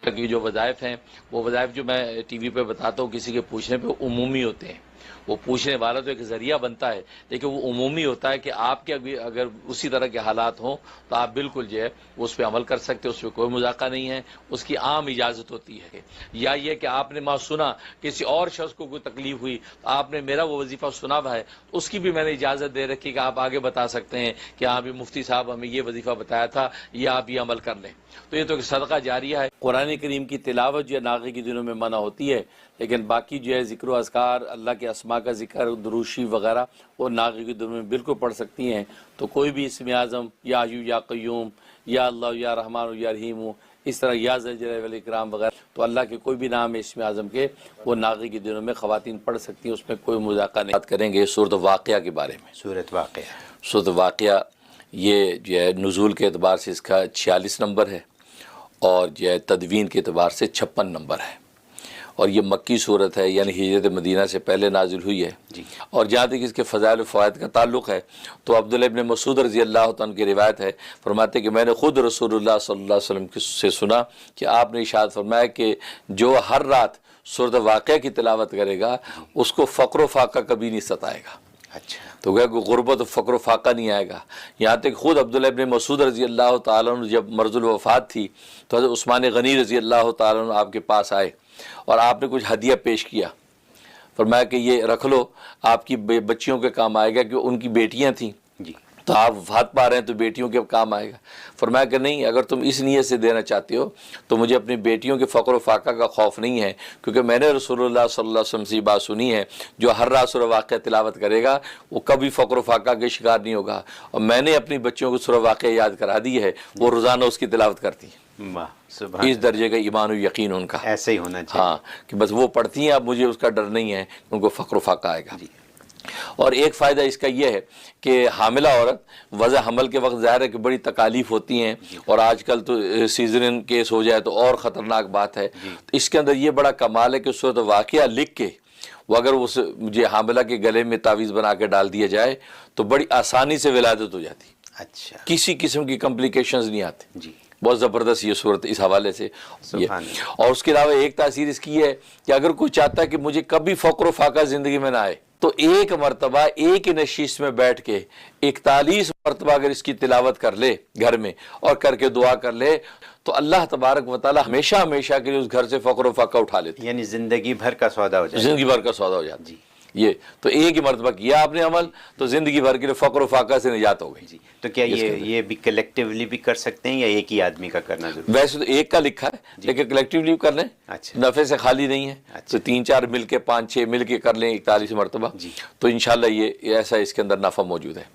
की जो वज़ाइफ हैं वो वज़ाइफ जो मैं टीवी पे बताता हूँ किसी के पूछने पे उमूमी होते हैं। वो पूछने वाला तो एक ज़रिया बनता है, लेकिन वो उमूमी होता है कि आपके अगर उसी तरह के हालात हों तो आप बिल्कुल जो है उस पर अमल कर सकते हो, उस पर कोई मजाका नहीं है, उसकी आम इजाज़त होती है। या ये कि आपने माँ सुना किसी और शख्स को कोई तकलीफ हुई तो आपने मेरा वो वजीफ़ा सुना हुआ है, उसकी भी मैंने इजाज़त दे रखी कि आप आगे बता सकते हैं कि हाँ भी मुफ्ती साहब हमें ये वजीफ़ा बताया था, ये आप ये अमल कर लें। तो ये तो एक सदका जारिया है। कुरान करीम की तिलावत जो है नाग़े के दिनों में मना होती है, लेकिन बाकी जो है ज़िक्र अज़कार, अल्लाह के अस्मा का ज़िक्र, दुरूशी वगैरह वो नाग़े के दिनों में बिल्कुल पढ़ सकती हैं। तो कोई भी इस्म आज़म या हय्यू या क़य्यूम या अल्लाह या रहमान या रहीम, इस तरह या ज़ल जलाल वल इकराम वगैरह, तो अल्लाह के कोई भी नाम है इस्म आज़म के, वो नाग़े के दिनों में ख़वातीन पढ़ सकती हैं, उसमें कोई मज़ाक़ा नहीं। बात करेंगे सूरत वाक़िया के बारे में। सूरत वाक़िया ये जो है नुज़ूल के एतबार से इसका 46 नंबर है और जो है तदवीन के एतबार से 56 नंबर है, और ये मक्की सूरत है, यानी हिजरत मदीना से पहले नाजिल हुई है जी। और जहाँ तक इसके फ़ज़ाइल फ़वाइद का ताल्लुक़ है तो अब्दुल्लाह इब्न मसूद रज़ी अल्लाह तआला की रिवायत है, फरमाते कि मैंने ख़ुद रसूलुल्लाह सल्लल्लाहु अलैहि वसल्लम से सुना कि आपने इरशाद फरमाया कि जो हर रात सूरत वाक़िया की तिलावत करेगा उसको फ़क्र व फ़ाक़ा कभी नहीं सताएगा। अच्छा, तो क्या गुर्बत फ़क्र फ़ाक़ा नहीं आएगा। यहाँ तक ख़ुद अब्दुल्लाह इब्न मसूद रज़ी अल्लाह तआला अन्हु जब मर्ज़ुल वफ़ात थी तो हज़रत उस्मान गनी रज़ी अल्लाह तआला अन्हु आपके पास आए और आपने कुछ हदिया पेश किया, फरमाया कि ये रख लो, आपकी बच्चियों के काम आएगा, कि उनकी बेटियां थीं जी, तो आप वफ़ात पा रहे हैं तो बेटियों के काम आएगा। फरमाया कि नहीं, अगर तुम इस नीयत से देना चाहते हो तो मुझे अपनी बेटियों के फ़क्र व फ़ाक़ा का खौफ नहीं है, क्योंकि मैंने रसूलुल्लाह सल्लल्लाहु अलैहि वसल्लम से बात सुनी है, जो हर रात सूरह वाक़िया तिलावत करेगा वो कभी फ़क्र व फ़ाक़ा के शिकार नहीं होगा। और मैंने अपनी बच्चियों को सूरह वाक़िया याद करा दी है, वो रोज़ाना उसकी तिलावत करती हैं। इस दर्जे का ईमान और यकीन उनका ऐसे ही होना चाहिए। हाँ, कि बस वो पढ़ती हैं, अब मुझे उसका डर नहीं है, उनको फ़क्र फ़ाक़ा आएगा। और एक फ़ायदा इसका यह है कि हामिला औरत वज़ा हमल के वक्त ज़ाहिर है कि बड़ी तकालीफ होती हैं, और आजकल तो सीज़रियन केस हो जाए तो और ख़तरनाक बात है। तो इसके अंदर ये बड़ा कमाल है कि सूरत वाक़िया लिख के वो अगर उस मुझे हामिला के गले में तावीज़ बना के डाल दिया जाए तो बड़ी आसानी से विलादत हो जाती। अच्छा, किसी किस्म की कॉम्प्लिकेशंस नहीं आते जी। बहुत ज़बरदस्त ये सूरत इस हवाले से ये। और उसके अलावा एक तासीर इसकी है कि अगर कोई चाहता है कि मुझे कभी फ़क्र फ़ाक़ा ज़िंदगी में ना आए, तो एक मरतबा एक ही नशीस में बैठ के 41 मरतबा अगर इसकी तिलावत कर ले घर में और करके दुआ कर ले, तो अल्लाह तबारक व तआला हमेशा हमेशा के लिए उस घर से फ़क्र फ़ाक़ा उठा लेते, यानी ज़िंदगी भर का सौदा हो जाए। ज़िंदगी भर का सौदा हो जाता जी। ये तो एक ही मरतबा किया आपने अमल तो ज़िंदगी भर के लिए फ़क्र फ़ाक़ा से निजात हो गई जी। तो क्या ये भी कलेक्टिवली भी कर सकते हैं या एक ही आदमी का करना जरूरी? वैसे तो एक का लिखा है, लेकिन कलेक्टिवली कर लें। अच्छा, नफ़े से खाली नहीं है। अच्छा, तो 3-4 मिल के 5-6 मिल के कर लें 41 मरतबा, तो इंशाल्लाह ये ऐसा इसके अंदर नफ़ा मौजूद है।